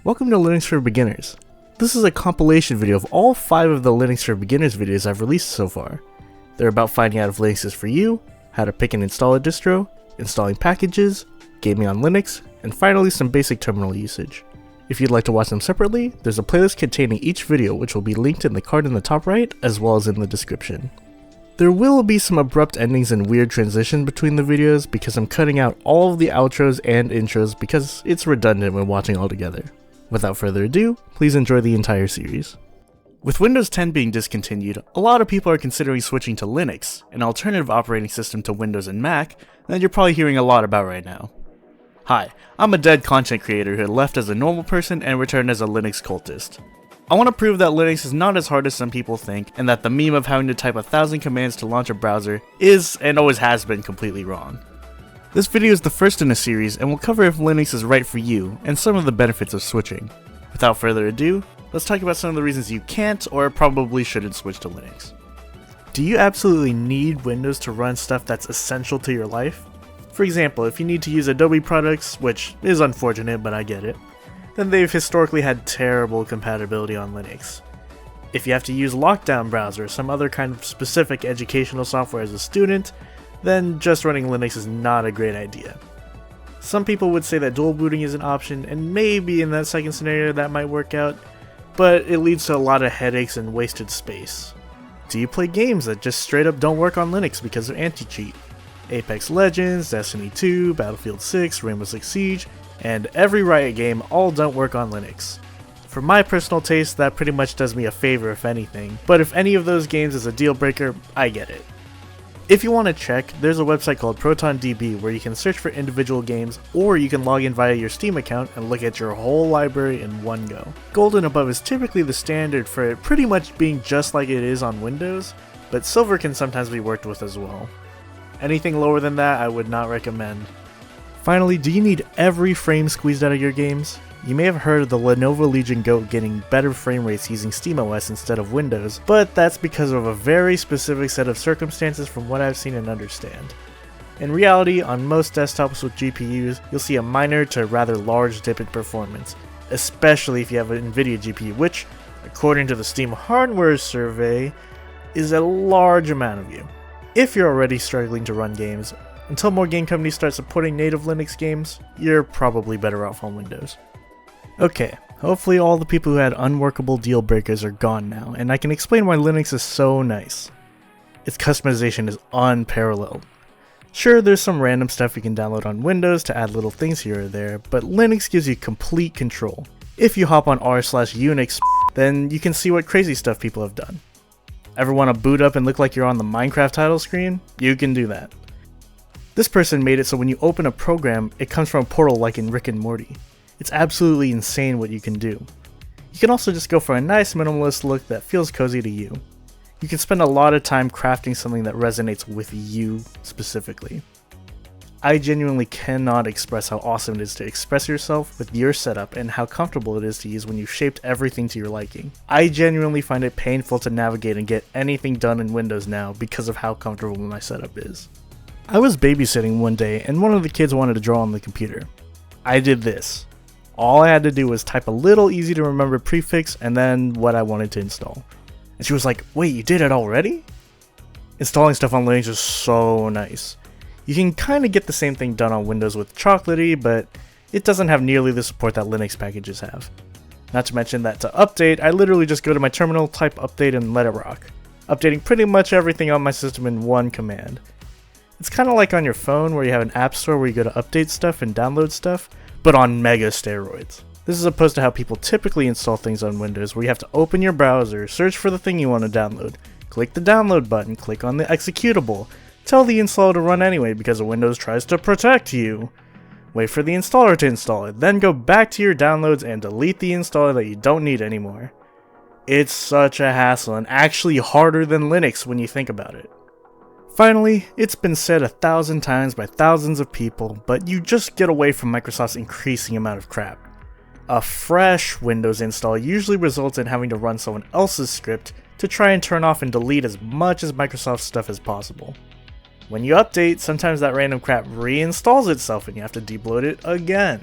Welcome to Linux for Beginners. This is a compilation video of all 5 of the Linux for Beginners videos I've released so far. They're about finding out if Linux is for you, how to pick and install a distro, installing packages, gaming on Linux, and finally some basic terminal usage. If you'd like to watch them separately, there's a playlist containing each video which will be linked in the card in the top right as well as in the description. There will be some abrupt endings and weird transition between the videos because I'm cutting out all of the outros and intros because it's redundant when watching all together. Without further ado, please enjoy the entire series. With Windows 10 being discontinued, a lot of people are considering switching to Linux, an alternative operating system to Windows and Mac that you're probably hearing a lot about right now. Hi, I'm a dead content creator who left as a normal person and returned as a Linux cultist. I want to prove that Linux is not as hard as some people think, and that the meme of having to type 1,000 commands to launch a browser is, and always has been, completely wrong. This video is the first in a series and will cover if Linux is right for you and some of the benefits of switching. Without further ado, let's talk about some of the reasons you can't or probably shouldn't switch to Linux. Do you absolutely need Windows to run stuff that's essential to your life? For example, if you need to use Adobe products, which is unfortunate but I get it, then they've historically had terrible compatibility on Linux. If you have to use Lockdown Browser or some other kind of specific educational software as a student, then just running Linux is not a great idea. Some people would say that dual booting is an option, and maybe in that second scenario that might work out, but it leads to a lot of headaches and wasted space. Do you play games that just straight up don't work on Linux because they're anti-cheat? Apex Legends, Destiny 2, Battlefield 6, Rainbow Six Siege, and every Riot game all don't work on Linux. For my personal taste, that pretty much does me a favor if anything, but if any of those games is a deal breaker, I get it. If you want to check, there's a website called ProtonDB where you can search for individual games, or you can log in via your Steam account and look at your whole library in one go. Gold and above is typically the standard for it pretty much being just like it is on Windows, but silver can sometimes be worked with as well. Anything lower than that I would not recommend. Finally, do you need every frame squeezed out of your games? You may have heard of the Lenovo Legion Goat getting better frame rates using SteamOS instead of Windows, but that's because of a very specific set of circumstances from what I've seen and understand. In reality, on most desktops with GPUs, you'll see a minor to rather large dip in performance, especially if you have an NVIDIA GPU, which, according to the Steam Hardware Survey, is a large amount of you. If you're already struggling to run games, until more game companies start supporting native Linux games, you're probably better off on Windows. Okay, hopefully all the people who had unworkable deal breakers are gone now, and I can explain why Linux is so nice. Its customization is unparalleled. Sure, there's some random stuff you can download on Windows to add little things here or there, but Linux gives you complete control. If you hop on r/Unix, then you can see what crazy stuff people have done. Ever want to boot up and look like you're on the Minecraft title screen? You can do that. This person made it so when you open a program, it comes from a portal like in Rick and Morty. It's absolutely insane what you can do. You can also just go for a nice minimalist look that feels cozy to you. You can spend a lot of time crafting something that resonates with you specifically. I genuinely cannot express how awesome it is to express yourself with your setup and how comfortable it is to use when you've shaped everything to your liking. I genuinely find it painful to navigate and get anything done in Windows now because of how comfortable my setup is. I was babysitting one day and one of the kids wanted to draw on the computer. I did this. All I had to do was type a little easy to remember prefix and then what I wanted to install. And she was like, "Wait, you did it already?" Installing stuff on Linux is so nice. You can kind of get the same thing done on Windows with Chocolatey, but it doesn't have nearly the support that Linux packages have. Not to mention that to update, I literally just go to my terminal, type update, and let it rock, updating pretty much everything on my system in one command. It's kind of like on your phone where you have an app store where you go to update stuff and download stuff, but on mega steroids. This is opposed to how people typically install things on Windows, where you have to open your browser, search for the thing you want to download, click the download button, click on the executable, tell the installer to run anyway because Windows tries to protect you, wait for the installer to install it, then go back to your downloads and delete the installer that you don't need anymore. It's such a hassle and actually harder than Linux when you think about it. Finally, it's been said 1,000 times by thousands of people, but you just get away from Microsoft's increasing amount of crap. A fresh Windows install usually results in having to run someone else's script to try and turn off and delete as much as Microsoft stuff as possible. When you update, sometimes that random crap reinstalls itself and you have to debloat it again.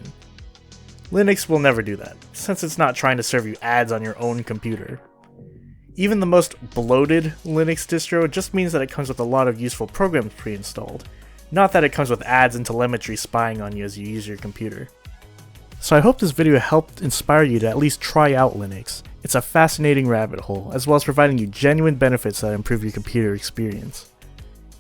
Linux will never do that, since it's not trying to serve you ads on your own computer. Even the most bloated Linux distro just means that it comes with a lot of useful programs pre-installed, not that it comes with ads and telemetry spying on you as you use your computer. So I hope this video helped inspire you to at least try out Linux. It's a fascinating rabbit hole, as well as providing you genuine benefits that improve your computer experience.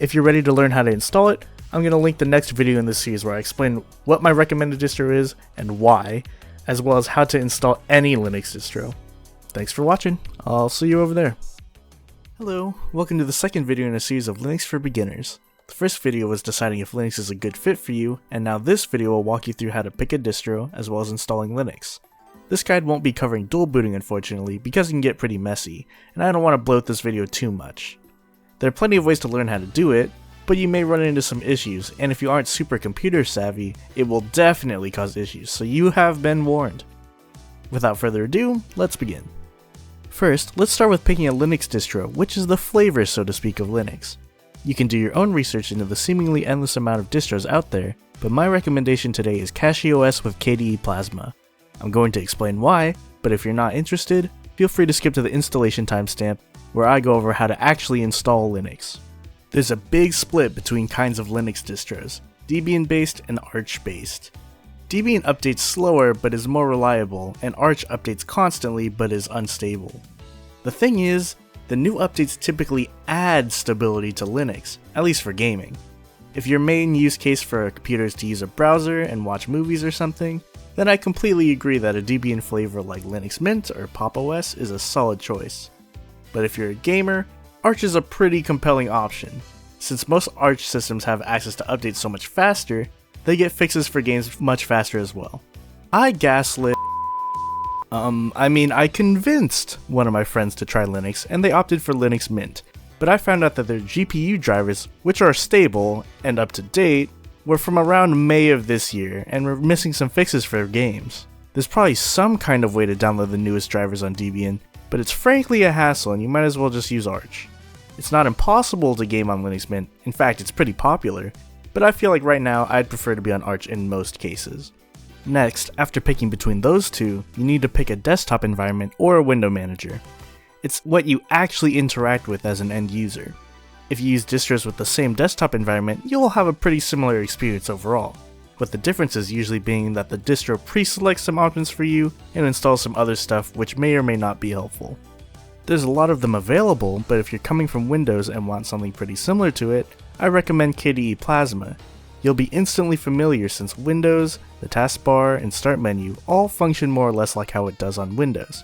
If you're ready to learn how to install it, I'm going to link the next video in this series where I explain what my recommended distro is and why, as well as how to install any Linux distro. Thanks for watching. I'll see you over there. Hello, welcome to the second video in a series of Linux for beginners. The first video was deciding if Linux is a good fit for you, and now this video will walk you through how to pick a distro as well as installing Linux. This guide won't be covering dual booting unfortunately because it can get pretty messy, and I don't want to bloat this video too much. There are plenty of ways to learn how to do it, but you may run into some issues, and if you aren't super computer savvy, it will definitely cause issues, so you have been warned. Without further ado, let's begin. First, let's start with picking a Linux distro, which is the flavor, so to speak, of Linux. You can do your own research into the seemingly endless amount of distros out there, but my recommendation today is CachyOS with KDE Plasma. I'm going to explain why, but if you're not interested, feel free to skip to the installation timestamp, where I go over how to actually install Linux. There's a big split between kinds of Linux distros, Debian-based and Arch-based. Debian updates slower but is more reliable, and Arch updates constantly but is unstable. The thing is, the new updates typically add stability to Linux, at least for gaming. If your main use case for a computer is to use a browser and watch movies or something, then I completely agree that a Debian flavor like Linux Mint or Pop! OS is a solid choice. But if you're a gamer, Arch is a pretty compelling option. Since most Arch systems have access to updates so much faster, they get fixes for games much faster as well. I convinced one of my friends to try Linux, and they opted for Linux Mint, but I found out that their GPU drivers, which are stable and up to date, were from around May of this year, and were missing some fixes for games. There's probably some kind of way to download the newest drivers on Debian, but it's frankly a hassle and you might as well just use Arch. It's not impossible to game on Linux Mint, in fact it's pretty popular, but I feel like right now I'd prefer to be on Arch in most cases. Next, after picking between those two, you need to pick a desktop environment or a window manager. It's what you actually interact with as an end user. If you use distros with the same desktop environment, you'll have a pretty similar experience overall, with the differences usually being that the distro pre-selects some options for you and installs some other stuff which may or may not be helpful. There's a lot of them available, but if you're coming from Windows and want something pretty similar to it, I recommend KDE Plasma. You'll be instantly familiar since Windows, the taskbar, and start menu all function more or less like how it does on Windows.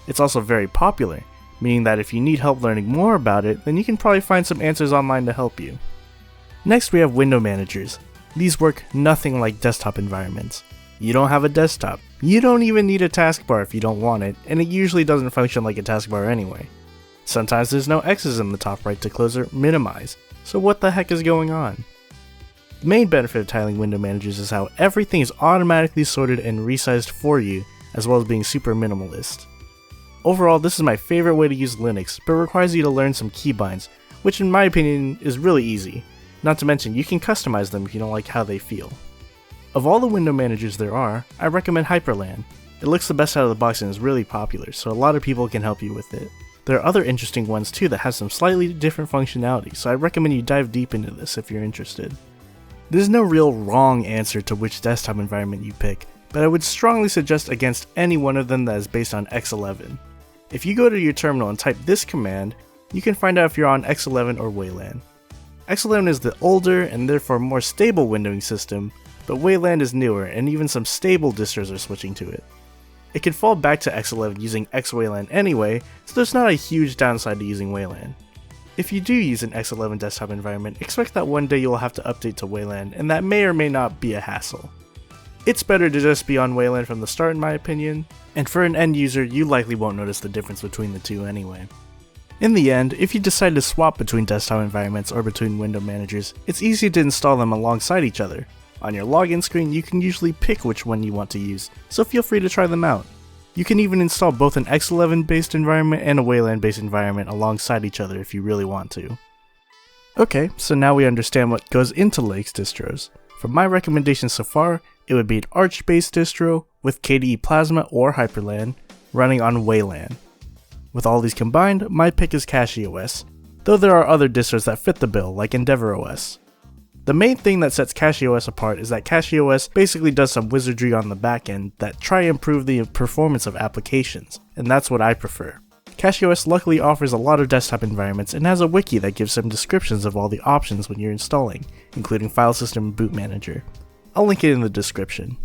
It's also very popular, meaning that if you need help learning more about it, then you can probably find some answers online to help you. Next we have window managers. These work nothing like desktop environments. You don't have a desktop. You don't even need a taskbar if you don't want it, and it usually doesn't function like a taskbar anyway. Sometimes there's no X's in the top right to close or minimize, so what the heck is going on? The main benefit of tiling window managers is how everything is automatically sorted and resized for you, as well as being super minimalist. Overall, this is my favorite way to use Linux, but requires you to learn some keybinds, which in my opinion is really easy. Not to mention, you can customize them if you don't like how they feel. Of all the window managers there are, I recommend Hyperland. It looks the best out of the box and is really popular, so a lot of people can help you with it. There are other interesting ones too that have some slightly different functionality, so I recommend you dive deep into this if you're interested. There's no real wrong answer to which desktop environment you pick, but I would strongly suggest against any one of them that is based on X11. If you go to your terminal and type this command, you can find out if you're on X11 or Wayland. X11 is the older and therefore more stable windowing system, but Wayland is newer and even some stable distros are switching to it. It can fall back to X11 using X-Wayland anyway, so there's not a huge downside to using Wayland. If you do use an X11 desktop environment, expect that one day you'll have to update to Wayland, and that may or may not be a hassle. It's better to just be on Wayland from the start in my opinion, and for an end user you likely won't notice the difference between the two anyway. In the end, if you decide to swap between desktop environments or between window managers, it's easy to install them alongside each other. On your login screen you can usually pick which one you want to use, so feel free to try them out. You can even install both an X11 based environment and a Wayland based environment alongside each other if you really want to. Okay, so now we understand what goes into Linux distros. From my recommendations so far, it would be an Arch-based distro with KDE Plasma or Hyperland running on Wayland. With all these combined, my pick is CachyOS, though there are other distros that fit the bill like EndeavourOS. The main thing that sets CachyOS apart is that CachyOS basically does some wizardry on the backend that try to improve the performance of applications, and that's what I prefer. CachyOS luckily offers a lot of desktop environments and has a wiki that gives some descriptions of all the options when you're installing, including file system and boot manager. I'll link it in the description.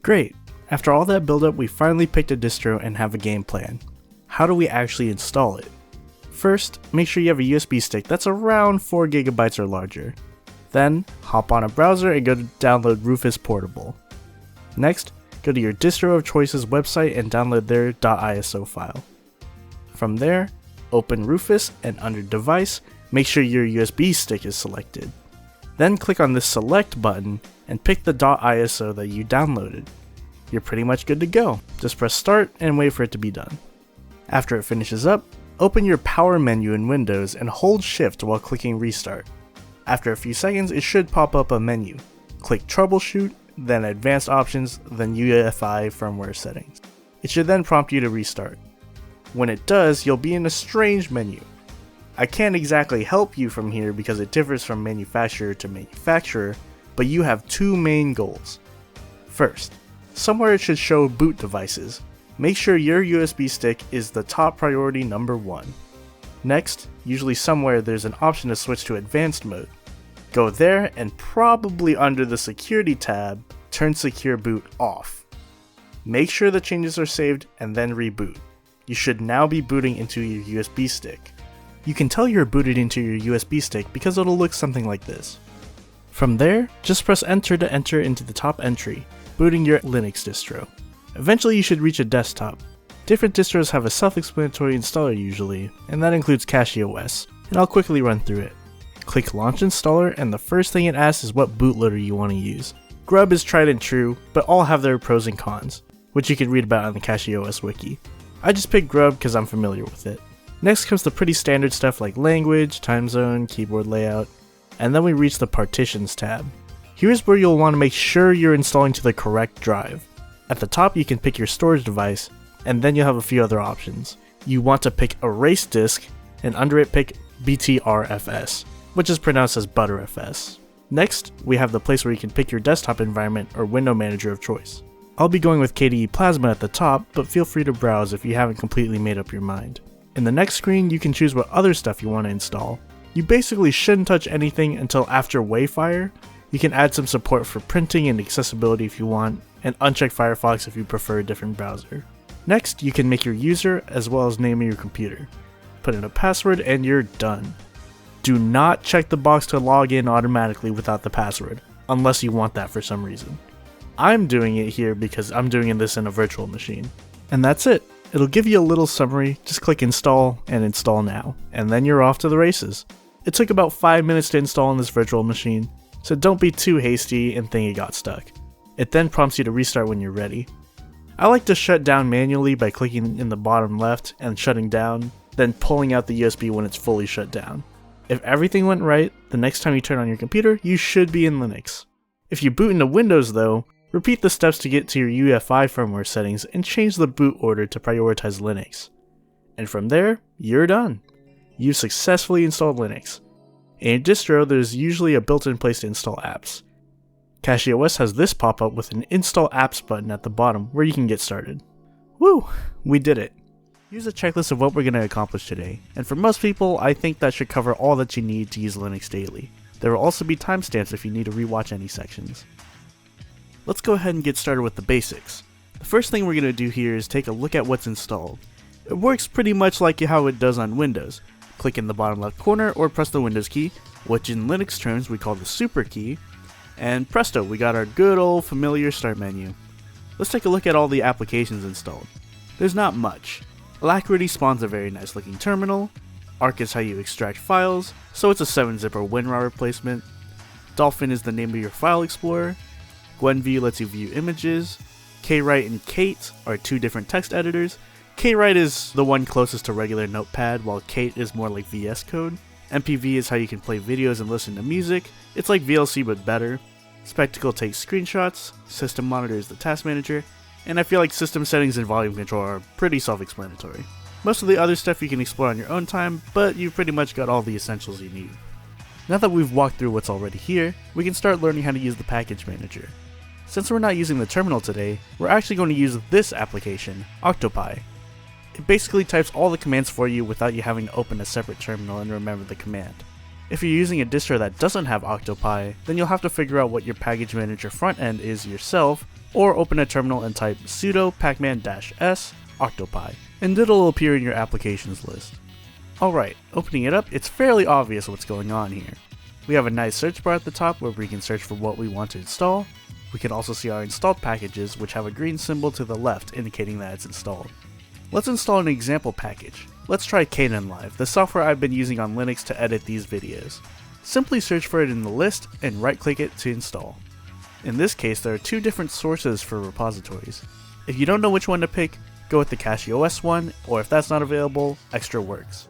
Great, after all that build up we finally picked a distro and have a game plan. How do we actually install it? First, make sure you have a USB stick that's around 4 GB or larger. Then, hop on a browser and go to download Rufus Portable. Next, go to your distro of choice's website and download their .iso file. From there, open Rufus and under Device, make sure your USB stick is selected. Then click on the Select button and pick the .iso that you downloaded. You're pretty much good to go. Just press Start and wait for it to be done. After it finishes up, open your Power menu in Windows and hold Shift while clicking Restart. After a few seconds, it should pop up a menu. Click Troubleshoot, then Advanced Options, then UEFI Firmware Settings. It should then prompt you to restart. When it does, you'll be in a strange menu. I can't exactly help you from here because it differs from manufacturer to manufacturer, but you have two main goals. First, somewhere it should show boot devices. Make sure your USB stick is the top priority number 1. Next, usually somewhere there's an option to switch to advanced mode. Go there and probably under the security tab, turn secure boot off. Make sure the changes are saved and then reboot. You should now be booting into your USB stick. You can tell you're booted into your USB stick because it'll look something like this. From there, just press enter to enter into the top entry, booting your Linux distro. Eventually you should reach a desktop. Different distros have a self-explanatory installer usually, and that includes CachyOS, and I'll quickly run through it. Click Launch Installer, and the first thing it asks is what bootloader you want to use. Grub is tried and true, but all have their pros and cons, which you can read about on the CachyOS wiki. I just picked Grub because I'm familiar with it. Next comes the pretty standard stuff like language, time zone, keyboard layout, and then we reach the Partitions tab. Here's where you'll want to make sure you're installing to the correct drive. At the top you can pick your storage device, and then you'll have a few other options. You want to pick Erase Disk, and under it pick BTRFS, which is pronounced as ButterFS. Next, we have the place where you can pick your desktop environment or window manager of choice. I'll be going with KDE Plasma at the top, but feel free to browse if you haven't completely made up your mind. In the next screen, you can choose what other stuff you want to install. You basically shouldn't touch anything until after Wayfire. You can add some support for printing and accessibility if you want, and uncheck Firefox if you prefer a different browser. Next, you can make your user as well as name of your computer. Put in a password and you're done. Do not check the box to log in automatically without the password, unless you want that for some reason. I'm doing it here because I'm doing this in a virtual machine. And that's it. It'll give you a little summary, just click install and install now, and then you're off to the races. It took about 5 minutes to install on this virtual machine, so don't be too hasty and think it got stuck. It then prompts you to restart when you're ready. I like to shut down manually by clicking in the bottom left and shutting down, then pulling out the USB when it's fully shut down. If everything went right, the next time you turn on your computer, you should be in Linux. If you boot into Windows though, repeat the steps to get to your UEFI firmware settings and change the boot order to prioritize Linux. And from there, you're done. You've successfully installed Linux. In a distro, there's usually a built-in place to install apps. CachyOS has this pop-up with an Install Apps button at the bottom where you can get started. Woo! We did it! Here's a checklist of what we're going to accomplish today, and for most people, I think that should cover all that you need to use Linux daily. There will also be timestamps if you need to rewatch any sections. Let's go ahead and get started with the basics. The first thing we're going to do here is take a look at what's installed. It works pretty much like how it does on Windows. Click in the bottom left corner or press the Windows key, which in Linux terms we call the super key, and presto, we got our good old familiar start menu. Let's take a look at all the applications installed. There's not much. Alacrity spawns a very nice looking terminal. Arc is how you extract files, so it's a 7-zipper WinRAR replacement. Dolphin is the name of your file explorer. GwenView lets you view images. KWrite and Kate are two different text editors. KWrite is the one closest to regular Notepad, while Kate is more like VS Code. MPV is how you can play videos and listen to music. It's like VLC but better. Spectacle takes screenshots, System Monitor is the task manager, and I feel like system settings and volume control are pretty self-explanatory. Most of the other stuff you can explore on your own time, but you've pretty much got all the essentials you need. Now that we've walked through what's already here, we can start learning how to use the package manager. Since we're not using the terminal today, we're actually going to use this application, Octopi. It basically types all the commands for you without you having to open a separate terminal and remember the command. If you're using a distro that doesn't have Octopi, then you'll have to figure out what your package manager front end is yourself, or open a terminal and type sudo pacman-s octopi, and it'll appear in your applications list. Alright, opening it up, it's fairly obvious what's going on here. We have a nice search bar at the top where we can search for what we want to install. We can also see our installed packages, which have a green symbol to the left indicating that it's installed. Let's install an example package. Let's try Kdenlive, the software I've been using on Linux to edit these videos. Simply search for it in the list and right click it to install. In this case, there are two different sources for repositories. If you don't know which one to pick, go with the CachyOS one, or if that's not available, Extra works.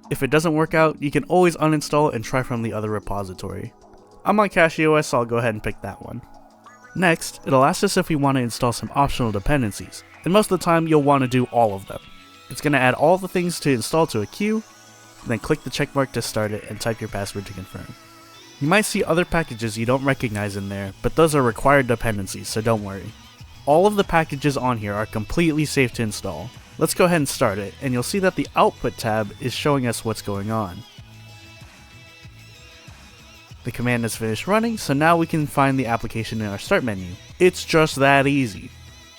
If it doesn't work out, you can always uninstall and try from the other repository. I'm on CachyOS, so I'll go ahead and pick that one. Next, it'll ask us if we want to install some optional dependencies, and most of the time you'll want to do all of them. It's going to add all the things to install to a queue, then click the checkmark to start it and type your password to confirm. You might see other packages you don't recognize in there, but those are required dependencies, so don't worry. All of the packages on here are completely safe to install. Let's go ahead and start it, and you'll see that the Output tab is showing us what's going on. The command is finished running, so now we can find the application in our start menu. It's just that easy.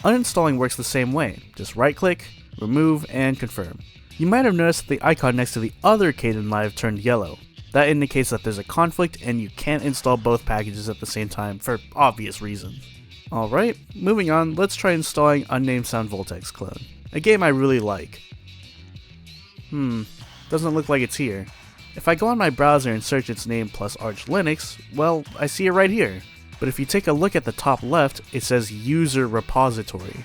Uninstalling works the same way. Just right click, remove, and confirm. You might have noticed that the icon next to the other Kdenlive turned yellow. That indicates that there's a conflict and you can't install both packages at the same time for obvious reasons. Alright, moving on, let's try installing Unnamed Sound Voltex Clone, a game I really like. Doesn't look like it's here. If I go on my browser and search its name plus Arch Linux, well, I see it right here. But if you take a look at the top left, it says User Repository.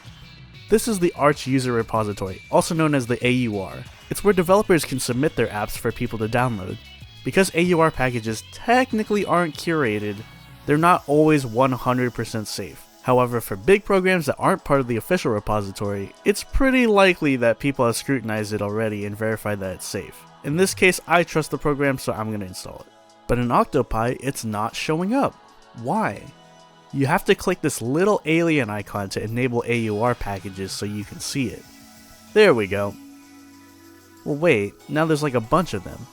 This is the Arch User Repository, also known as the AUR. It's where developers can submit their apps for people to download. Because AUR packages technically aren't curated, they're not always 100% safe. However, for big programs that aren't part of the official repository, it's pretty likely that people have scrutinized it already and verified that it's safe. In this case, I trust the program, so I'm going to install it. But in Octopi, it's not showing up. Why? You have to click this little alien icon to enable AUR packages so you can see it. There we go. Well wait, now there's like a bunch of them.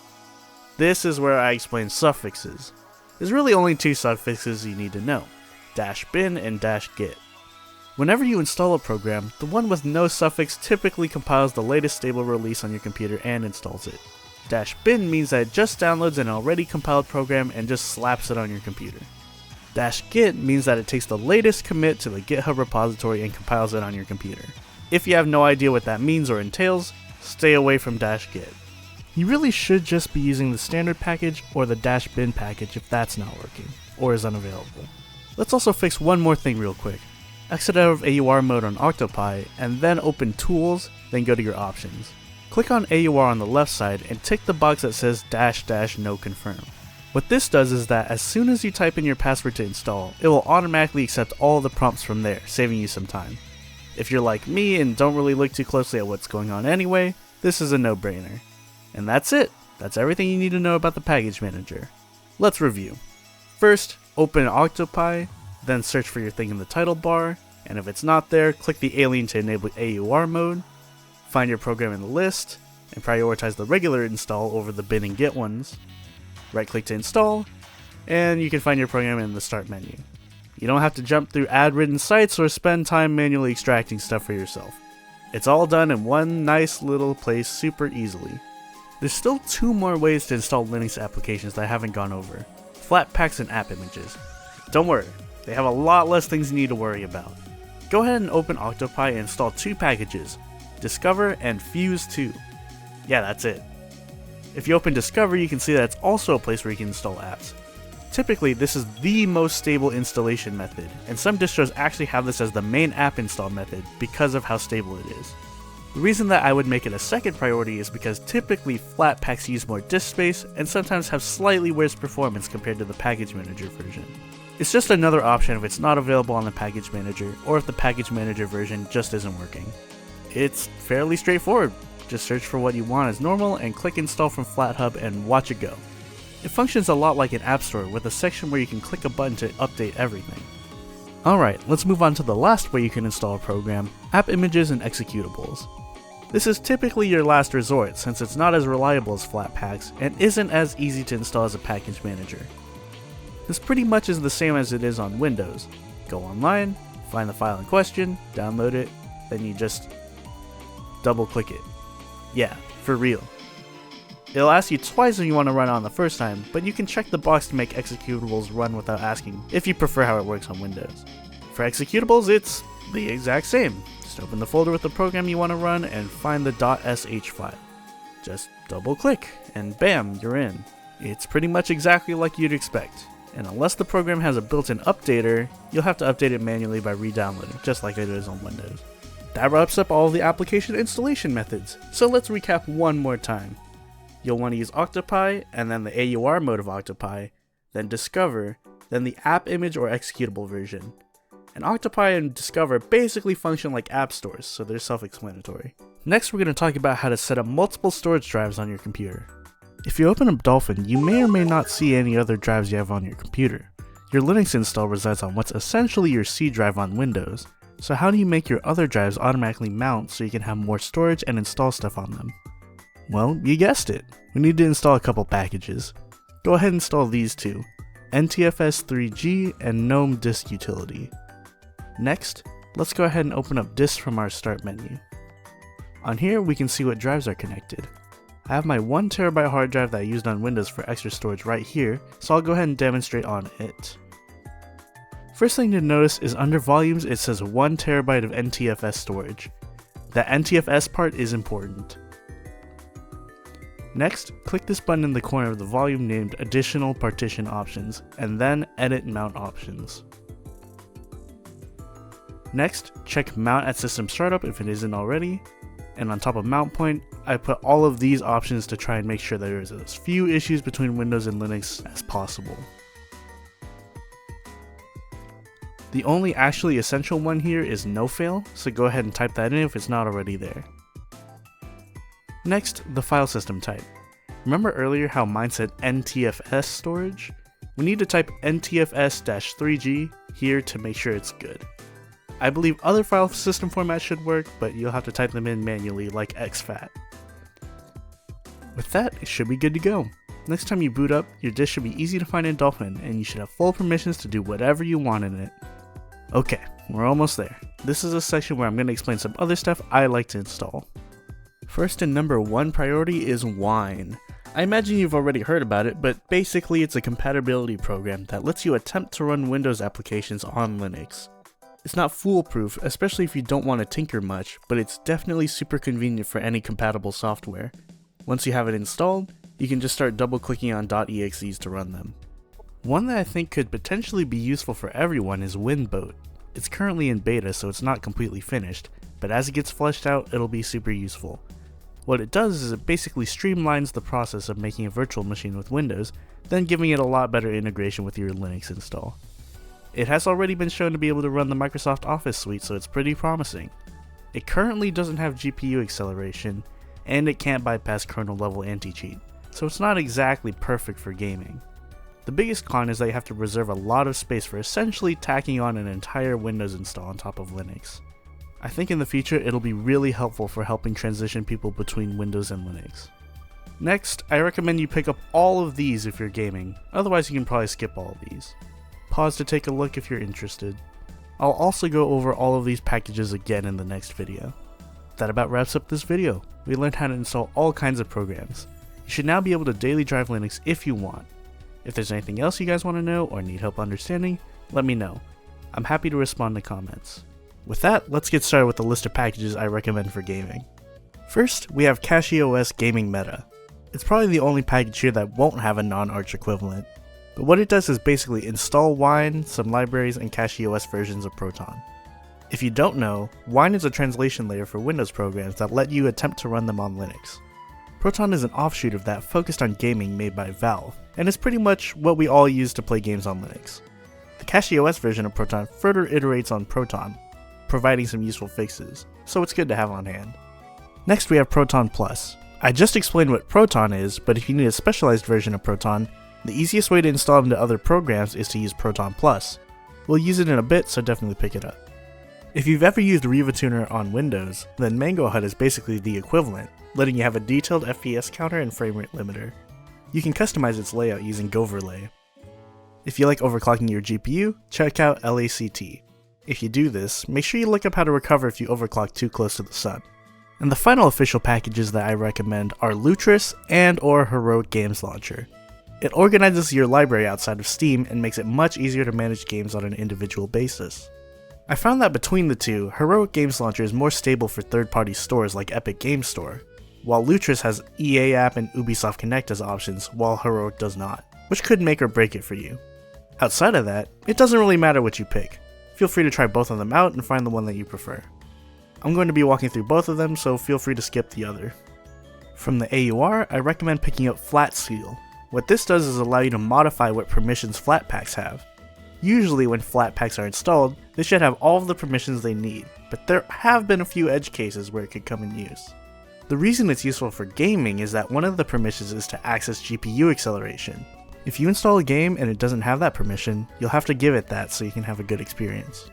This is where I explain suffixes. There's really only two suffixes you need to know, -bin and -git. Whenever you install a program, the one with no suffix typically compiles the latest stable release on your computer and installs it. -bin means that it just downloads an already compiled program and just slaps it on your computer. -git means that it takes the latest commit to the GitHub repository and compiles it on your computer. If you have no idea what that means or entails, stay away from -git. You really should just be using the standard package or the -bin package if that's not working, or is unavailable. Let's also fix one more thing real quick. Exit out of AUR mode on Octopi, and then open Tools, then go to your options. Click on AUR on the left side and tick the box that says --no confirm. What this does is that as soon as you type in your password to install, it will automatically accept all the prompts from there, saving you some time. If you're like me and don't really look too closely at what's going on anyway, this is a no-brainer. And that's it. That's everything you need to know about the package manager. Let's review. First, open Octopi, then search for your thing in the title bar, and if it's not there, click the alien to enable AUR mode, find your program in the list, and prioritize the regular install over the bin and git ones. Right click to install, and you can find your program in the start menu. You don't have to jump through ad-ridden sites or spend time manually extracting stuff for yourself. It's all done in one nice little place super easily. There's still two more ways to install Linux applications that I haven't gone over: Flatpaks and app images. Don't worry, they have a lot less things you need to worry about. Go ahead and open Octopi and install two packages, Discover and Fuse2. Yeah, that's it. If you open Discover, you can see that it's also a place where you can install apps. Typically, this is the most stable installation method, and some distros actually have this as the main app install method because of how stable it is. The reason that I would make it a second priority is because typically Flatpaks use more disk space and sometimes have slightly worse performance compared to the package manager version. It's just another option if it's not available on the package manager, or if the package manager version just isn't working. It's fairly straightforward. Just search for what you want as normal and click install from FlatHub and watch it go. It functions a lot like an app store with a section where you can click a button to update everything. Alright, let's move on to the last way you can install a program, app images and executables. This is typically your last resort since it's not as reliable as Flatpaks and isn't as easy to install as a package manager. This pretty much is the same as it is on Windows. Go online, find the file in question, download it, then you just double click it. Yeah, for real. It'll ask you twice if you want to run on the first time, but you can check the box to make executables run without asking if you prefer how it works on Windows. For executables, it's the exact same. Just open the folder with the program you want to run and find the .sh file. Just double click and bam, you're in. It's pretty much exactly like you'd expect. And unless the program has a built-in updater, you'll have to update it manually by re-downloading, just like it is on Windows. That wraps up all the application installation methods, so let's recap one more time. You'll want to use Octopi, and then the AUR mode of Octopi, then Discover, then the app image or executable version. And Octopi and Discover basically function like app stores, so they're self-explanatory. Next, we're going to talk about how to set up multiple storage drives on your computer. If you open up Dolphin, you may or may not see any other drives you have on your computer. Your Linux install resides on what's essentially your C drive on Windows, so how do you make your other drives automatically mount so you can have more storage and install stuff on them? Well, you guessed it. We need to install a couple packages. Go ahead and install these two, NTFS3G and GNOME Disk Utility. Next, let's go ahead and open up Disk from our Start menu. On here, we can see what drives are connected. I have my 1TB hard drive that I used on Windows for extra storage right here, so I'll go ahead and demonstrate on it. First thing to notice is under volumes it says 1TB of NTFS storage. That NTFS part is important. Next, click this button in the corner of the volume named Additional Partition Options, and then Edit Mount Options. Next, check Mount at System Startup if it isn't already, and on top of Mount Point, I put all of these options to try and make sure there is as few issues between Windows and Linux as possible. The only actually essential one here is no fail, so go ahead and type that in if it's not already there. Next, the file system type. Remember earlier how mine said NTFS storage? We need to type NTFS-3G here to make sure it's good. I believe other file system formats should work, but you'll have to type them in manually like exFAT. With that, it should be good to go. Next time you boot up, your disk should be easy to find in Dolphin, and you should have full permissions to do whatever you want in it. Okay, we're almost there. This is a section where I'm going to explain some other stuff I like to install. First and number one priority is Wine. I imagine you've already heard about it, but basically it's a compatibility program that lets you attempt to run Windows applications on Linux. It's not foolproof, especially if you don't want to tinker much, but it's definitely super convenient for any compatible software. Once you have it installed, you can just start double clicking on .exes to run them. One that I think could potentially be useful for everyone is Winboat. It's currently in beta, so it's not completely finished, but as it gets fleshed out, it'll be super useful. What it does is it basically streamlines the process of making a virtual machine with Windows, then giving it a lot better integration with your Linux install. It has already been shown to be able to run the Microsoft Office suite, so it's pretty promising. It currently doesn't have GPU acceleration, and it can't bypass kernel level anti-cheat, so it's not exactly perfect for gaming. The biggest con is that you have to reserve a lot of space for essentially tacking on an entire Windows install on top of Linux. I think in the future it'll be really helpful for helping transition people between Windows and Linux. Next, I recommend you pick up all of these if you're gaming, otherwise you can probably skip all of these. Pause to take a look if you're interested. I'll also go over all of these packages again in the next video. That about wraps up this video. We learned how to install all kinds of programs. You should now be able to daily drive Linux if you want. If there's anything else you guys want to know or need help understanding, let me know. I'm happy to respond to comments. With that, let's get started with the list of packages I recommend for gaming. First, we have CachyOS Gaming Meta. It's probably the only package here that won't have a non-Arch equivalent, but what it does is basically install Wine, some libraries, and CachyOS versions of Proton. If you don't know, Wine is a translation layer for Windows programs that let you attempt to run them on Linux. Proton is an offshoot of that focused on gaming made by Valve, and is pretty much what we all use to play games on Linux. The CachyOS version of Proton further iterates on Proton, providing some useful fixes, so it's good to have on hand. Next we have Proton Plus. I just explained what Proton is, but if you need a specialized version of Proton, the easiest way to install it into other programs is to use Proton Plus. We'll use it in a bit, so definitely pick it up. If you've ever used Riva Tuner on Windows, then Mango HUD is basically the equivalent, letting you have a detailed FPS counter and frame rate limiter. You can customize its layout using Goverlay. If you like overclocking your GPU, check out LACT. If you do this, make sure you look up how to recover if you overclock too close to the sun. And the final official packages that I recommend are Lutris and/or Heroic Games Launcher. It organizes your library outside of Steam and makes it much easier to manage games on an individual basis. I found that between the two, Heroic Games Launcher is more stable for third-party stores like Epic Games Store, while Lutris has EA App and Ubisoft Connect as options, while Heroic does not, which could make or break it for you. Outside of that, it doesn't really matter what you pick. Feel free to try both of them out and find the one that you prefer. I'm going to be walking through both of them, so feel free to skip the other. From the AUR, I recommend picking up FlatSeal. What this does is allow you to modify what permissions Flatpaks have. Usually when Flatpaks are installed, they should have all of the permissions they need, but there have been a few edge cases where it could come in use. The reason it's useful for gaming is that one of the permissions is to access GPU acceleration. If you install a game and it doesn't have that permission, you'll have to give it that so you can have a good experience.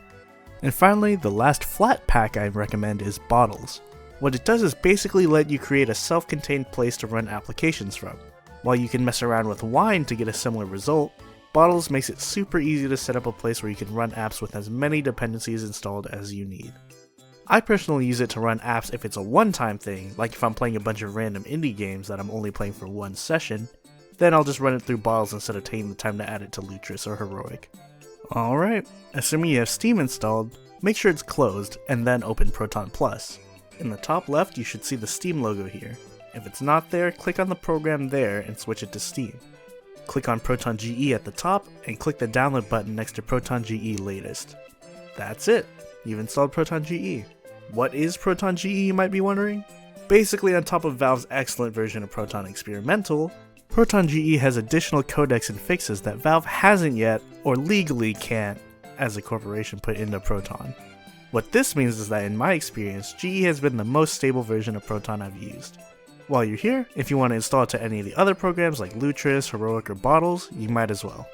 And finally, the last Flatpak I recommend is Bottles. What it does is basically let you create a self-contained place to run applications from. While you can mess around with Wine to get a similar result, Bottles makes it super easy to set up a place where you can run apps with as many dependencies installed as you need. I personally use it to run apps if it's a one-time thing, like if I'm playing a bunch of random indie games that I'm only playing for one session, then I'll just run it through Bottles instead of taking the time to add it to Lutris or Heroic. Alright, assuming you have Steam installed, make sure it's closed, and then open Proton Plus. In the top left, you should see the Steam logo here. If it's not there, click on the program there and switch it to Steam. Click on Proton GE at the top, and click the download button next to Proton GE Latest. That's it! You've installed Proton GE. What is Proton GE, you might be wondering? Basically, on top of Valve's excellent version of Proton Experimental, Proton GE has additional codecs and fixes that Valve hasn't yet, or legally can't, as a corporation, put into Proton. What this means is that in my experience, GE has been the most stable version of Proton I've used. While you're here, if you want to install it to any of the other programs like Lutris, Heroic, or Bottles, you might as well.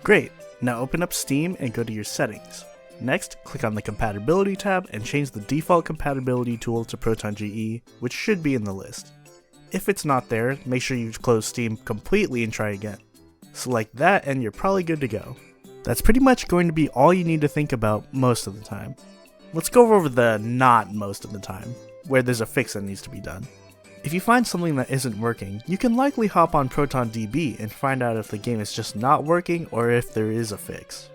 Great, now open up Steam and go to your settings. Next, click on the Compatibility tab and change the default compatibility tool to Proton GE, which should be in the list. If it's not there, make sure you close Steam completely and try again. Select that and you're probably good to go. That's pretty much going to be all you need to think about most of the time. Let's go over the not most of the time, where there's a fix that needs to be done. If you find something that isn't working, you can likely hop on ProtonDB and find out if the game is just not working or if there is a fix.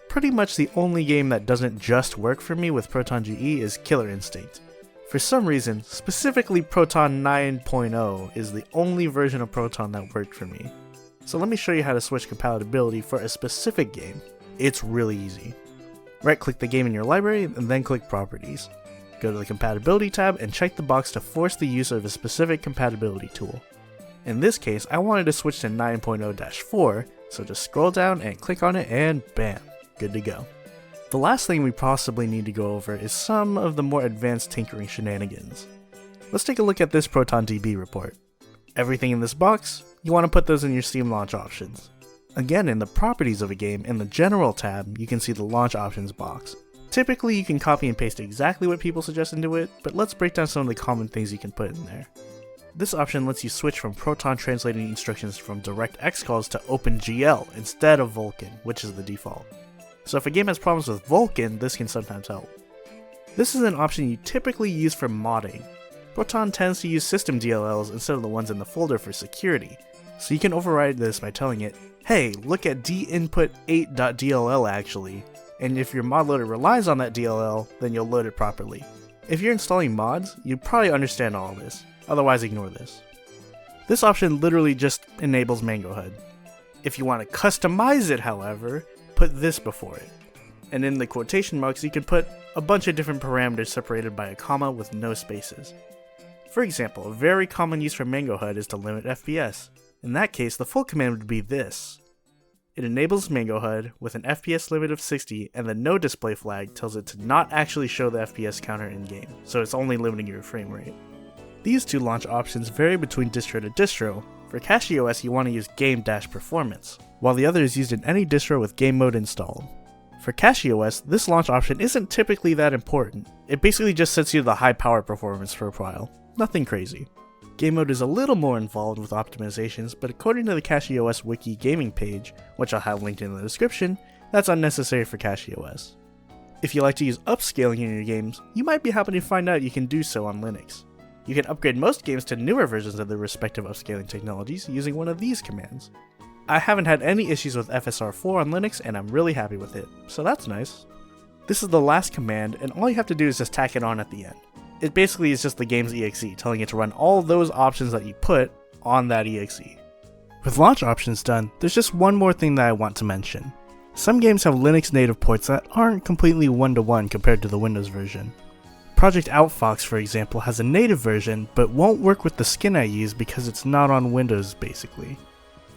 Pretty much the only game that doesn't just work for me with Proton GE is Killer Instinct. For some reason, specifically Proton 9.0 is the only version of Proton that worked for me. So let me show you how to switch compatibility for a specific game. It's really easy. Right-click the game in your library and then click Properties. Go to the Compatibility tab and check the box to force the use of a specific compatibility tool. In this case, I wanted to switch to 9.0-4, so just scroll down and click on it and bam, good to go. The last thing we possibly need to go over is some of the more advanced tinkering shenanigans. Let's take a look at this ProtonDB report. Everything in this box, you want to put those in your Steam launch options. Again, in the Properties of a game, in the General tab, you can see the Launch Options box. Typically, you can copy and paste exactly what people suggest into it, but let's break down some of the common things you can put in there. This option lets you switch from Proton translating instructions from DirectX calls to OpenGL instead of Vulkan, which is the default. So if a game has problems with Vulkan, this can sometimes help. This is an option you typically use for modding. Proton tends to use system DLLs instead of the ones in the folder for security, so you can override this by telling it, hey, look at dinput8.dll actually, and if your mod loader relies on that DLL, then you'll load it properly. If you're installing mods, you probably understand all of this, otherwise ignore this. This option literally just enables Mango HUD. If you want to customize it, however, put this before it. And in the quotation marks, you can put a bunch of different parameters separated by a comma with no spaces. For example, a very common use for Mango HUD is to limit FPS. In that case, the full command would be this. It enables Mango HUD with an FPS limit of 60, and the no display flag tells it to not actually show the FPS counter in-game, so it's only limiting your frame rate. These two launch options vary between distro to distro. For CachyOS, you want to use game-performance, while the other is used in any distro with game mode installed. For CachyOS, this launch option isn't typically that important. It basically just sets you the high power performance profile. Nothing crazy. Game mode is a little more involved with optimizations, but according to the CachyOS wiki gaming page, which I'll have linked in the description, that's unnecessary for CachyOS. If you like to use upscaling in your games, you might be happy to find out you can do so on Linux. You can upgrade most games to newer versions of their respective upscaling technologies using one of these commands. I haven't had any issues with FSR4 on Linux, and I'm really happy with it, so that's nice. This is the last command, and all you have to do is just tack it on at the end. It basically is just the game's exe, telling it to run all those options that you put on that exe. With launch options done, there's just one more thing that I want to mention. Some games have Linux native ports that aren't completely one-to-one compared to the Windows version. Project Outfox, for example, has a native version, but won't work with the skin I use because it's not on Windows, basically.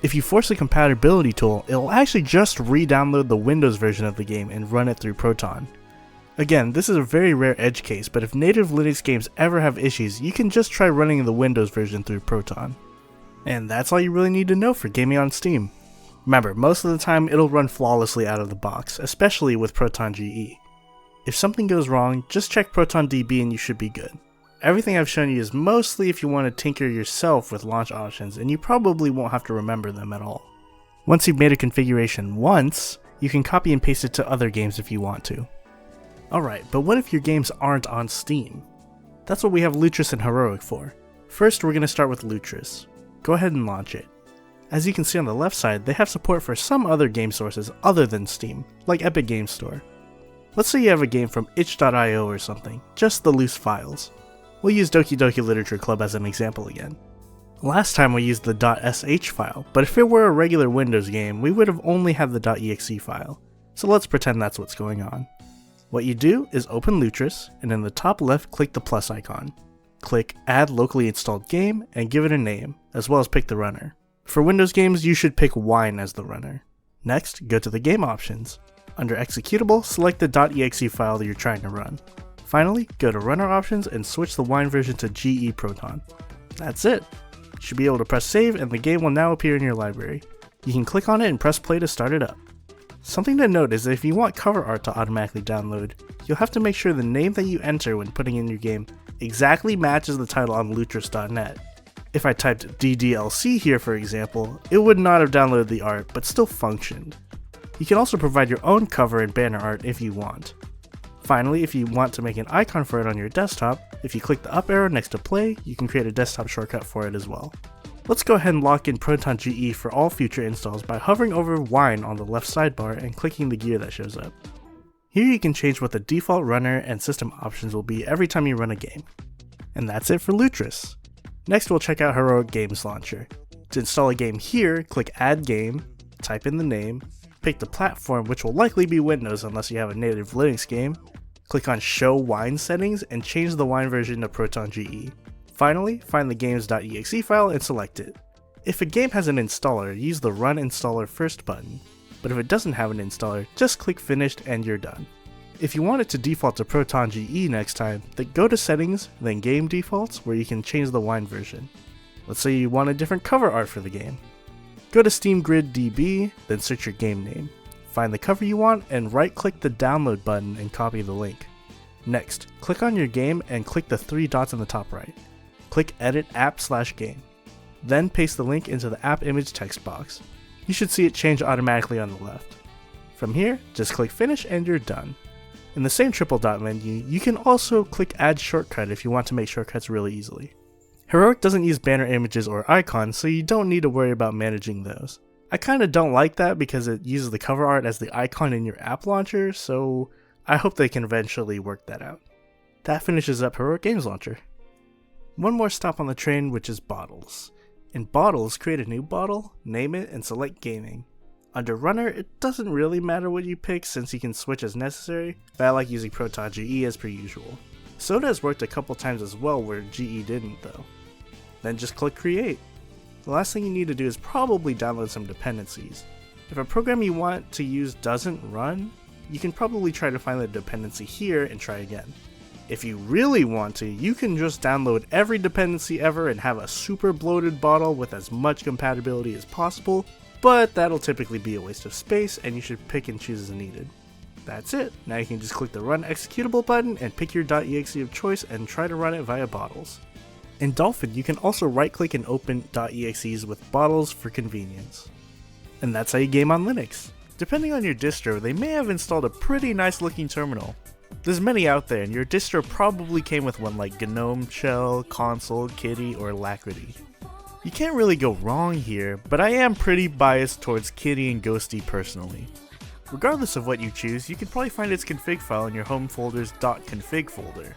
If you force a compatibility tool, it'll actually just re-download the Windows version of the game and run it through Proton. Again, this is a very rare edge case, but if native Linux games ever have issues, you can just try running the Windows version through Proton. And that's all you really need to know for gaming on Steam. Remember, most of the time it'll run flawlessly out of the box, especially with Proton GE. If something goes wrong, just check Proton DB and you should be good. Everything I've shown you is mostly if you want to tinker yourself with launch options, and you probably won't have to remember them at all. Once you've made a configuration once, you can copy and paste it to other games if you want to. Alright, but what if your games aren't on Steam? That's what we have Lutris and Heroic for. First, we're going to start with Lutris. Go ahead and launch it. As you can see on the left side, they have support for some other game sources other than Steam, like Epic Games Store. Let's say you have a game from itch.io or something, just the loose files. We'll use Doki Doki Literature Club as an example again. Last time we used the .sh file, but if it were a regular Windows game, we would have only had the .exe file, so let's pretend that's what's going on. What you do is open Lutris, and in the top left click the plus icon. Click Add Locally Installed Game and give it a name, as well as pick the runner. For Windows games, you should pick Wine as the runner. Next, go to the game options. Under Executable, select the .exe file that you're trying to run. Finally, go to Runner Options and switch the Wine version to GE Proton. That's it! You should be able to press save and the game will now appear in your library. You can click on it and press play to start it up. Something to note is that if you want cover art to automatically download, you'll have to make sure the name that you enter when putting in your game exactly matches the title on lutris.net. If I typed DDLC here for example, it would not have downloaded the art, but still functioned. You can also provide your own cover and banner art if you want. Finally, if you want to make an icon for it on your desktop, if you click the up arrow next to play, you can create a desktop shortcut for it as well. Let's go ahead and lock in Proton GE for all future installs by hovering over Wine on the left sidebar and clicking the gear that shows up. Here you can change what the default runner and system options will be every time you run a game. And that's it for Lutris. Next we'll check out Heroic Games Launcher. To install a game here, click Add Game, type in the name, pick the platform, which will likely be Windows unless you have a native Linux game, click on Show Wine Settings and change the Wine version to Proton GE. Finally, find the games.exe file and select it. If a game has an installer, use the Run Installer First button, but if it doesn't have an installer, just click Finished and you're done. If you want it to default to Proton GE next time, then go to Settings, then Game Defaults, where you can change the Wine version. Let's say you want a different cover art for the game. Go to Steam Grid DB, then search your game name. Find the cover you want and right-click the Download button and copy the link. Next, click on your game and click the 3 dots on the top right. Click Edit App/Game. Then paste the link into the app image text box. You should see it change automatically on the left. From here, just click Finish and you're done. In the same triple dot menu, you can also click Add Shortcut if you want to make shortcuts really easily. Heroic doesn't use banner images or icons, so you don't need to worry about managing those. I kinda don't like that because it uses the cover art as the icon in your app launcher, so I hope they can eventually work that out. That finishes up Heroic Games Launcher. One more stop on the train, which is Bottles. In Bottles, create a new bottle, name it, and select Gaming. Under Runner, it doesn't really matter what you pick since you can switch as necessary, but I like using Proton GE as per usual. Soda has worked a couple times as well where GE didn't though. Then just click Create. The last thing you need to do is probably download some dependencies. If a program you want to use doesn't run, you can probably try to find the dependency here and try again. If you really want to, you can just download every dependency ever and have a super bloated bottle with as much compatibility as possible, but that'll typically be a waste of space and you should pick and choose as needed. That's it. Now you can just click the Run Executable button and pick your .exe of choice and try to run it via bottles. In Dolphin, you can also right-click and open .exes with bottles for convenience. And that's how you game on Linux. Depending on your distro, they may have installed a pretty nice looking terminal. There's many out there, and your distro probably came with one like GNOME Shell, Console, Kitty, or Alacrity. You can't really go wrong here, but I am pretty biased towards Kitty and Ghosty personally. Regardless of what you choose, you can probably find its config file in your home folder's .config folder.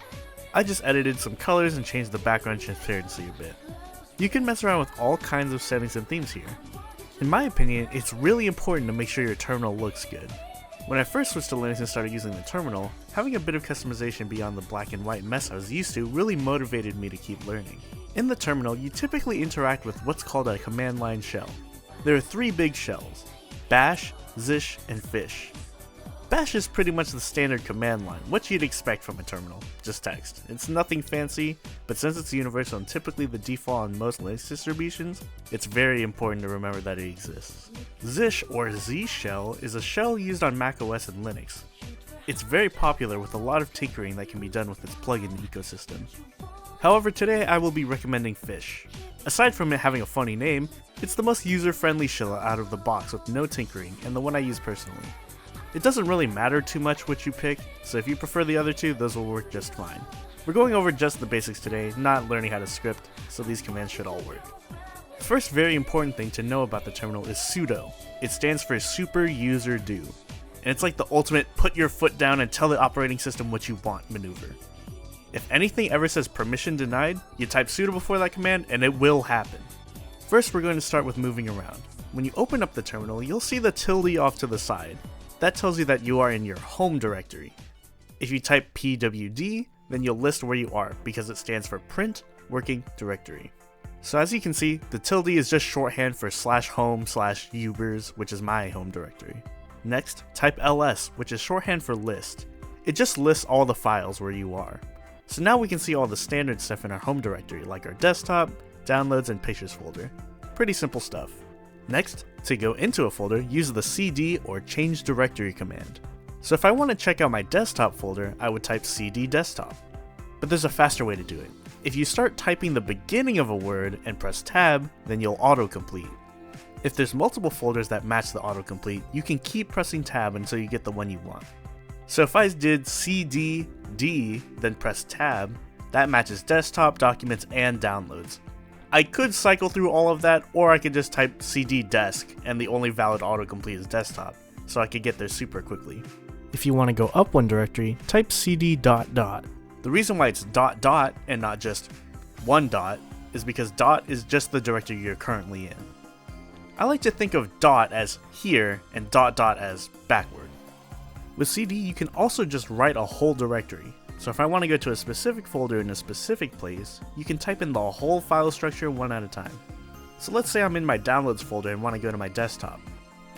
I just edited some colors and changed the background transparency a bit. You can mess around with all kinds of settings and themes here. In my opinion, it's really important to make sure your terminal looks good. When I first switched to Linux and started using the terminal, having a bit of customization beyond the black and white mess I was used to really motivated me to keep learning. In the terminal, you typically interact with what's called a command line shell. There are three big shells: bash, zish, and fish. Bash is pretty much the standard command line, what you'd expect from a terminal, just text. It's nothing fancy, but since it's universal and typically the default on most Linux distributions, it's very important to remember that it exists. Zish, or Z shell, is a shell used on macOS and Linux. It's very popular with a lot of tinkering that can be done with its plugin ecosystem. However, today I will be recommending fish. Aside from it having a funny name, it's the most user-friendly shell out of the box with no tinkering, and the one I use personally. It doesn't really matter too much what you pick, so if you prefer the other two, those will work just fine. We're going over just the basics today, not learning how to script, so these commands should all work. The first very important thing to know about the terminal is sudo. It stands for super user do, and it's like the ultimate put your foot down and tell the operating system what you want maneuver. If anything ever says permission denied, you type sudo before that command and it will happen. First, we're going to start with moving around. When you open up the terminal, you'll see the tilde off to the side. That tells you that you are in your home directory. If you type pwd, then you'll list where you are because it stands for print working directory. So as you can see, the tilde is just shorthand for /home/Yuberz, which is my home directory. Next, type ls, which is shorthand for list. It just lists all the files where you are. So now we can see all the standard stuff in our home directory, like our desktop, downloads, and pictures folder. Pretty simple stuff. Next, to go into a folder, use the cd or change directory command. So if I want to check out my desktop folder, I would type cd desktop. But there's a faster way to do it. If you start typing the beginning of a word and press tab, then you'll autocomplete. If there's multiple folders that match the autocomplete, you can keep pressing tab until you get the one you want. So if I did cd d, then press tab, that matches desktop, documents, and downloads. I could cycle through all of that, or I could just type cd desk, and the only valid autocomplete is desktop, so I could get there super quickly. If you want to go up one directory, type cd dot dot. The reason why it's dot dot and not just one dot is because dot is just the directory you're currently in. I like to think of dot as here and dot dot as backward. With cd, you can also just write a whole directory. So if I want to go to a specific folder in a specific place, you can type in the whole file structure one at a time. So let's say I'm in my downloads folder and want to go to my desktop.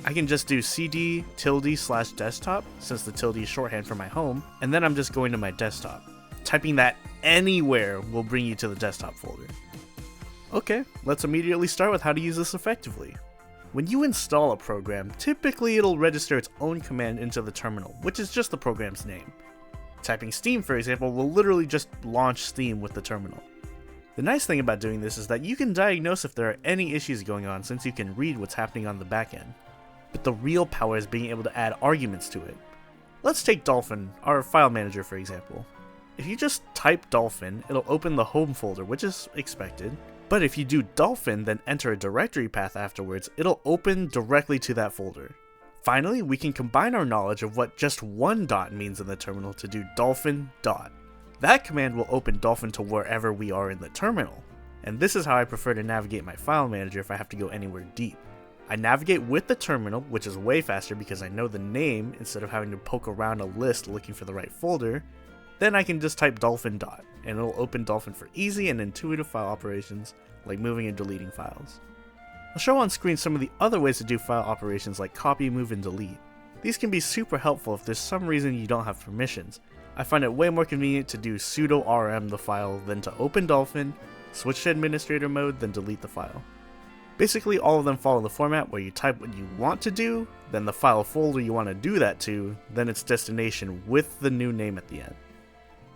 I can just do cd tilde/desktop, since the tilde is shorthand for my home, and then I'm just going to my desktop. Typing that anywhere will bring you to the desktop folder. Okay, let's immediately start with how to use this effectively. When you install a program, typically it'll register its own command into the terminal, which is just the program's name. Typing Steam, for example, will literally just launch Steam with the terminal. The nice thing about doing this is that you can diagnose if there are any issues going on since you can read what's happening on the back end. But the real power is being able to add arguments to it. Let's take Dolphin, our file manager, for example. If you just type Dolphin, it'll open the home folder, which is expected. But if you do Dolphin, then enter a directory path afterwards, it'll open directly to that folder. Finally, we can combine our knowledge of what just one dot means in the terminal to do dolphin dot. That command will open Dolphin to wherever we are in the terminal. And this is how I prefer to navigate my file manager if I have to go anywhere deep. I navigate with the terminal, which is way faster because I know the name instead of having to poke around a list looking for the right folder. Then I can just type dolphin dot, and it'll open Dolphin for easy and intuitive file operations like moving and deleting files. I'll show on screen some of the other ways to do file operations like copy, move, and delete. These can be super helpful if there's some reason you don't have permissions. I find it way more convenient to do sudo rm the file than to open Dolphin, switch to administrator mode, then delete the file. Basically, all of them follow the format where you type what you want to do, then the file folder you want to do that to, then its destination with the new name at the end.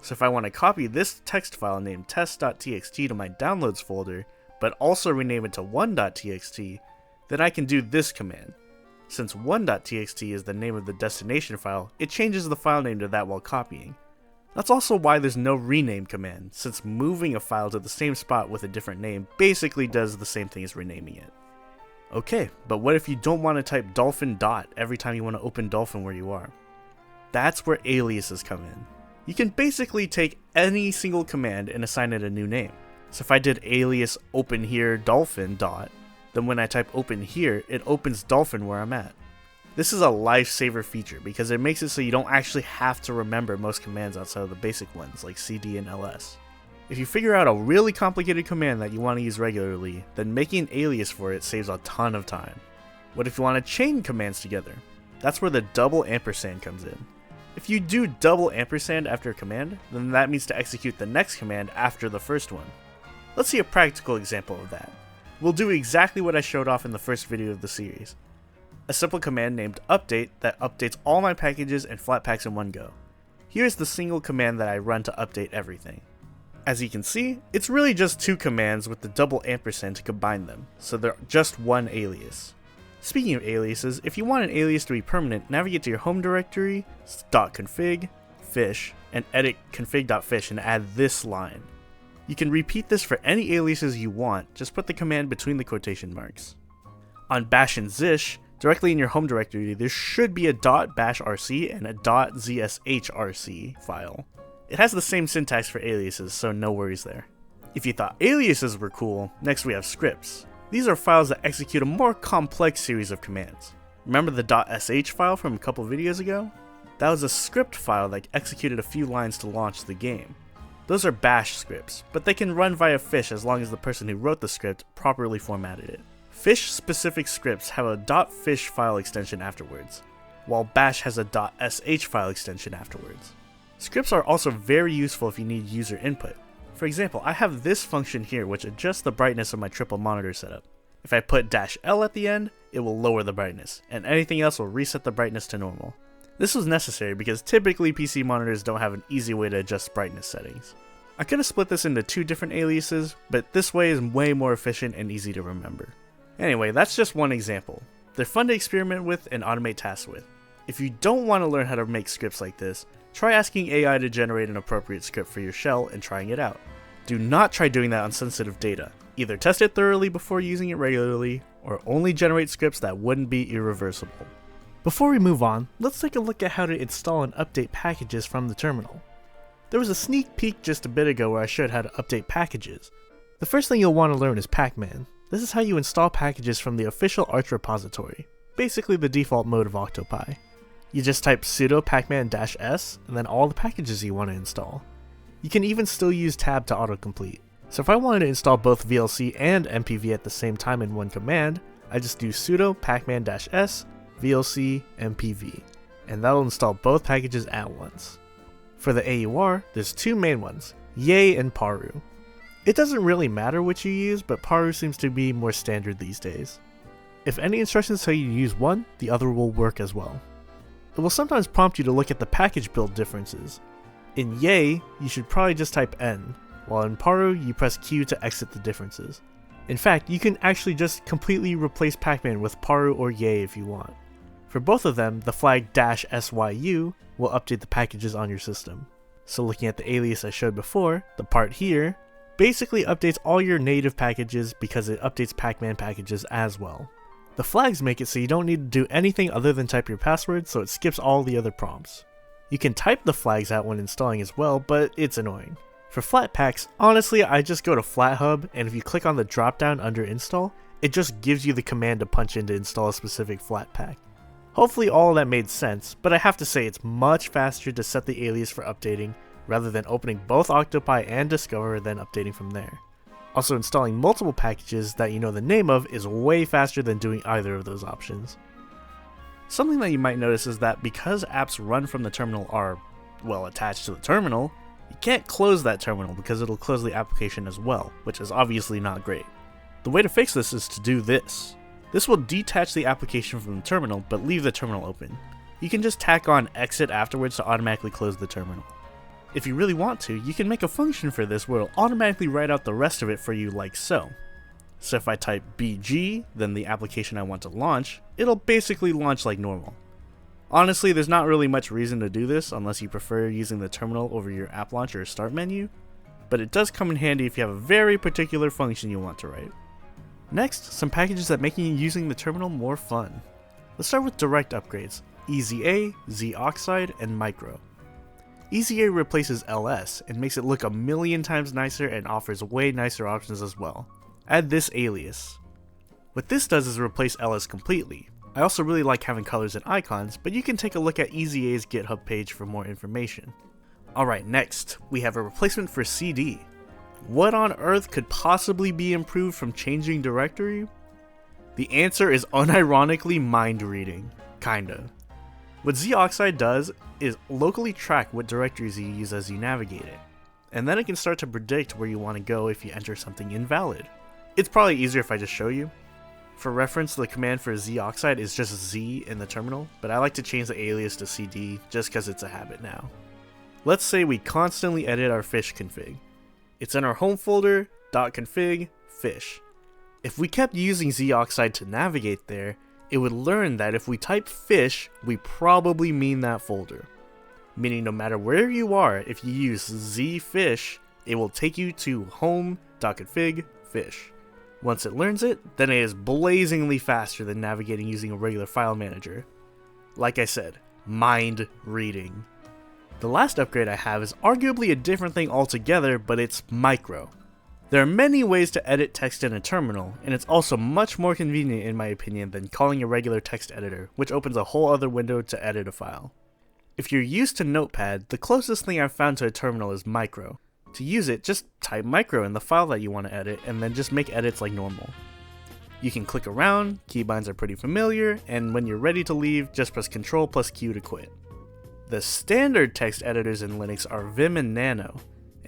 So if I want to copy this text file named test.txt to my downloads folder, but also rename it to 1.txt, then I can do this command. Since 1.txt is the name of the destination file, it changes the file name to that while copying. That's also why there's no rename command, since moving a file to the same spot with a different name basically does the same thing as renaming it. Okay, but what if you don't want to type dolphin dot every time you want to open Dolphin where you are? That's where aliases come in. You can basically take any single command and assign it a new name. So if I did alias open here dolphin dot, then when I type open here, it opens Dolphin where I'm at. This is a lifesaver feature because it makes it so you don't actually have to remember most commands outside of the basic ones like cd and ls. If you figure out a really complicated command that you want to use regularly, then making an alias for it saves a ton of time. What if you want to chain commands together? That's where the double ampersand comes in. If you do double ampersand after a command, then that means to execute the next command after the first one. Let's see a practical example of that. We'll do exactly what I showed off in the first video of the series. A simple command named update that updates all my packages and Flatpaks in one go. Here's the single command that I run to update everything. As you can see, it's really just two commands with the double ampersand to combine them, so they're just one alias. Speaking of aliases, if you want an alias to be permanent, navigate to your home directory, .config, fish, and edit config.fish and add this line. You can repeat this for any aliases you want, just put the command between the quotation marks. On bash and zish, directly in your home directory, there should be a .bashrc and a .zshrc file. It has the same syntax for aliases, so no worries there. If you thought aliases were cool, next we have scripts. These are files that execute a more complex series of commands. Remember the .sh file from a couple videos ago? That was a script file that executed a few lines to launch the game. Those are bash scripts, but they can run via fish as long as the person who wrote the script properly formatted it. Fish-specific scripts have a .fish file extension afterwards, while bash has a .sh file extension afterwards. Scripts are also very useful if you need user input. For example, I have this function here which adjusts the brightness of my triple monitor setup. If I put -L at the end, it will lower the brightness, and anything else will reset the brightness to normal. This was necessary because typically PC monitors don't have an easy way to adjust brightness settings. I could have split this into two different aliases, but this way is way more efficient and easy to remember. Anyway, that's just one example. They're fun to experiment with and automate tasks with. If you don't want to learn how to make scripts like this, try asking AI to generate an appropriate script for your shell and trying it out. Do not try doing that on sensitive data. Either test it thoroughly before using it regularly, or only generate scripts that wouldn't be irreversible. Before we move on, let's take a look at how to install and update packages from the terminal. There was a sneak peek just a bit ago where I showed how to update packages. The first thing you'll want to learn is pacman. This is how you install packages from the official Arch repository, basically the default mode of Octopi. You just type sudo pacman-s and then all the packages you want to install. You can even still use tab to autocomplete. So if I wanted to install both VLC and MPV at the same time in one command, I just do sudo pacman-s VLC MPV, and that'll install both packages at once. For the AUR, there's two main ones, Yay and Paru. It doesn't really matter which you use, but Paru seems to be more standard these days. If any instructions tell you to use one, the other will work as well. It will sometimes prompt you to look at the package build differences. In Yay, you should probably just type N, while in Paru, you press Q to exit the differences. In fact, you can actually just completely replace pacman with Paru or Yay if you want. For both of them, the flag -syu will update the packages on your system. So looking at the alias I showed before, the part here basically updates all your native packages because it updates pacman packages as well. The flags make it so you don't need to do anything other than type your password, so it skips all the other prompts. You can type the flags out when installing as well, but it's annoying. For Flatpaks, honestly I just go to FlatHub, and if you click on the drop down under install, it just gives you the command to punch in to install a specific Flatpak. Hopefully all of that made sense, but I have to say it's much faster to set the alias for updating rather than opening both Octopi and Discover then updating from there. Also, installing multiple packages that you know the name of is way faster than doing either of those options. Something that you might notice is that because apps run from the terminal are, well, attached to the terminal, you can't close that terminal because it'll close the application as well, which is obviously not great. The way to fix this is to do this. This will detach the application from the terminal, but leave the terminal open. You can just tack on exit afterwards to automatically close the terminal. If you really want to, you can make a function for this where it'll automatically write out the rest of it for you like so. So if I type BG, then the application I want to launch, it'll basically launch like normal. Honestly, there's not really much reason to do this unless you prefer using the terminal over your app launcher or start menu, but it does come in handy if you have a very particular function you want to write. Next, some packages that make using the terminal more fun. Let's start with direct upgrades, EZA, Z-Oxide, and Micro. EZA replaces LS and makes it look a million times nicer and offers way nicer options as well. Add this alias. What this does is replace LS completely. I also really like having colors and icons, but you can take a look at EZA's GitHub page for more information. Alright, next, we have a replacement for CD. What on earth could possibly be improved from changing directory? The answer is unironically mind reading. Kinda. What Z-Oxide does is locally track what directories you use as you navigate it, and then it can start to predict where you want to go if you enter something invalid. It's probably easier if I just show you. For reference, the command for Z-Oxide is just Z in the terminal, but I like to change the alias to CD just because it's a habit now. Let's say we constantly edit our fish config. It's in our home folder, .config, fish. If we kept using Z-Oxide to navigate there, it would learn that if we type fish, we probably mean that folder. Meaning no matter where you are, if you use zfish, it will take you to home.config fish. Once it learns it, then it is blazingly faster than navigating using a regular file manager. Like I said, mind reading. The last upgrade I have is arguably a different thing altogether, but it's Micro. There are many ways to edit text in a terminal, and it's also much more convenient in my opinion than calling a regular text editor, which opens a whole other window to edit a file. If you're used to Notepad, the closest thing I've found to a terminal is Micro. To use it, just type Micro in the file that you want to edit, and then just make edits like normal. You can click around, keybinds are pretty familiar, and when you're ready to leave, just press Ctrl plus Q to quit. The standard text editors in Linux are Vim and Nano,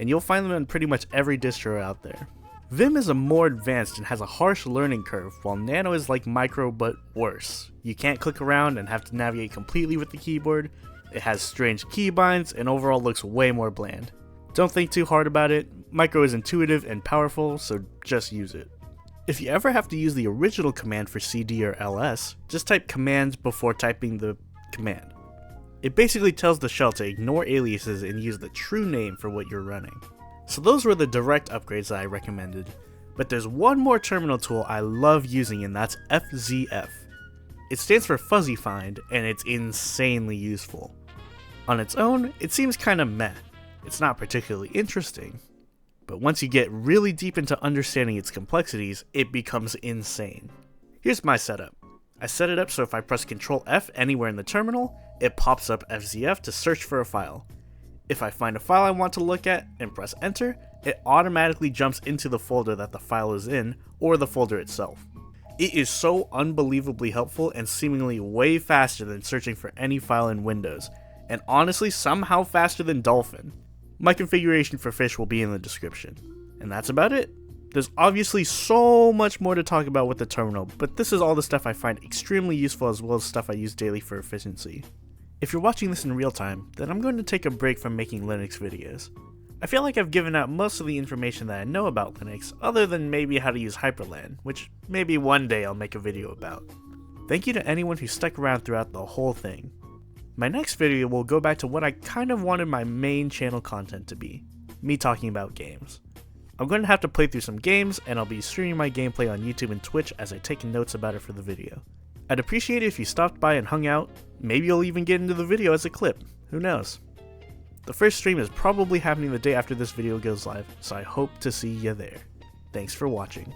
and you'll find them in pretty much every distro out there. Vim is a more advanced and has a harsh learning curve, while Nano is like Micro but worse. You can't click around and have to navigate completely with the keyboard, it has strange keybinds, and overall looks way more bland. Don't think too hard about it, Micro is intuitive and powerful, so just use it. If you ever have to use the original command for CD or LS, just type command before typing the command. It basically tells the shell to ignore aliases and use the true name for what you're running. So those were the direct upgrades that I recommended, but there's one more terminal tool I love using, and that's FZF. It stands for Fuzzy Find, and it's insanely useful. On its own, it seems kinda meh. It's not particularly interesting, but once you get really deep into understanding its complexities, it becomes insane. Here's my setup. I set it up so if I press Ctrl F anywhere in the terminal, it pops up FZF to search for a file. If I find a file I want to look at and press enter, it automatically jumps into the folder that the file is in, or the folder itself. It is so unbelievably helpful and seemingly way faster than searching for any file in Windows, and honestly somehow faster than Dolphin. My configuration for Fish will be in the description. And that's about it. There's obviously so much more to talk about with the terminal, but this is all the stuff I find extremely useful as well as stuff I use daily for efficiency. If you're watching this in real time, then I'm going to take a break from making Linux videos. I feel like I've given out most of the information that I know about Linux, other than maybe how to use Hyperland, which maybe one day I'll make a video about. Thank you to anyone who stuck around throughout the whole thing. My next video will go back to what I kind of wanted my main channel content to be, me talking about games. I'm going to have to play through some games, and I'll be streaming my gameplay on YouTube and Twitch as I take notes about it for the video. I'd appreciate it if you stopped by and hung out, maybe you'll even get into the video as a clip, who knows. The first stream is probably happening the day after this video goes live, so I hope to see you there. Thanks for watching.